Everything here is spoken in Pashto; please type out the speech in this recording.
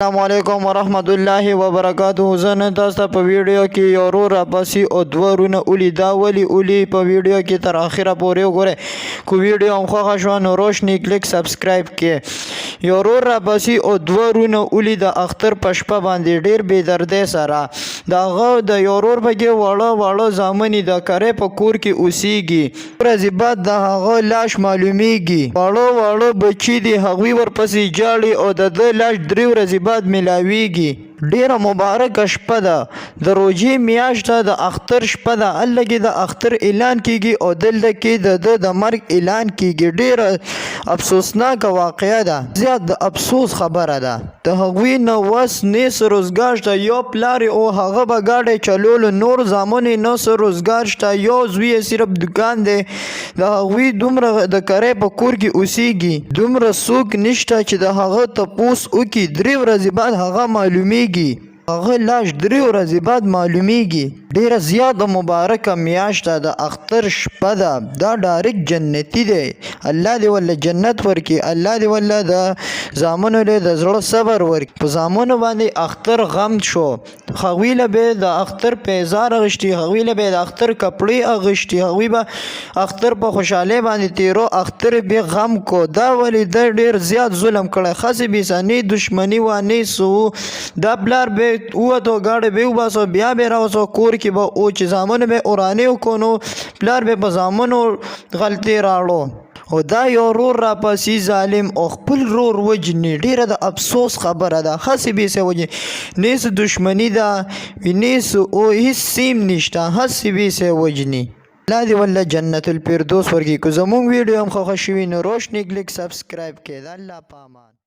السلام علیکم ورحمت الله وبرکاته. زه نن تاسو ته په ویډیو کې یو ورور راپسې او دوه ورونه اولی دا ولی اولی په ویډیو کې تر اخره پورې وګورئ. کو ویډیو هم خوښه شوه نو روشنی کلیک سبسکرایب کړئ. یو ورور راپسې او دوه ورونه اولی د اختر په شپه باندې ډیر بې دردۍ سره د هغه د یو ورور پکې واړه زامن د کرې په کور کې اوسیږي. ورځې بعد د هغه لاش معلومیږي. واړه بچي دي هغوی ورپسې جاړي او د ده لاش 3 ورځې بعد ملاویږي. ډیره مبارک شپه ده، د روژې میاشت ده، د اختر شپه ده. هلته کې د اختر اعلان کیږي او دلته کې د مرګ اعلان کیږي. ډیره افسوسناک واقعه ده، زیات د افسوس خبره ده. د هغوی نه وس نیس روزګار شته. یو پلار او هغه به ګاډی چلولو، نور زامن نه سر روزګار شته. یو زوی صرف دکان دی. د هغوی دومره د کرې په کور کې اوسیږي، دومره څوک نشته چې د هغه تپوس وکړي. 3 ورځې بعد هغه معلومیږي. هغه لاش 3 ورځې بعد معلومیږي. ډیره زیاته مبارکه میاشت ده، د اختر شپه ده. دا ډایرکټ جنتی دی. الله دې ول جنت ورکړي. الله دې ول د زامنو له د زړه صبر ورکړي. په زامنو باندې اختر غم شو. هغوی له به د اختر پیزار اغشتي، هغوی له به د اختر کپړې اغشتي، هغوی به اختر په خوشحالۍ باندې تیرو. اختر به غم کو. دا ولې د ډیر زیات ظلم کړی. خاصه بیسانی دشمنی و نه سو. دا بلار به وته گاډي به وباسو، بیا به راوسو کور کې به او چې زامن به اورانه وکونو، بلار به په زامنو غلطي راړو. او دا یو رور را پسې ظالم او خپل رور وجني. ډیره د افسوس خبره ده. خاصه به سه وجني نیس دشمنی ده وینیس او هیڅ سیم نشته. خاصه به سه وجني. الله دې ول جنت الفردوس ورکړي. کو زموږ ویډیو هم خوښ شوی نو روشنی کلیک سبسکرایب کړئ. الله پامان.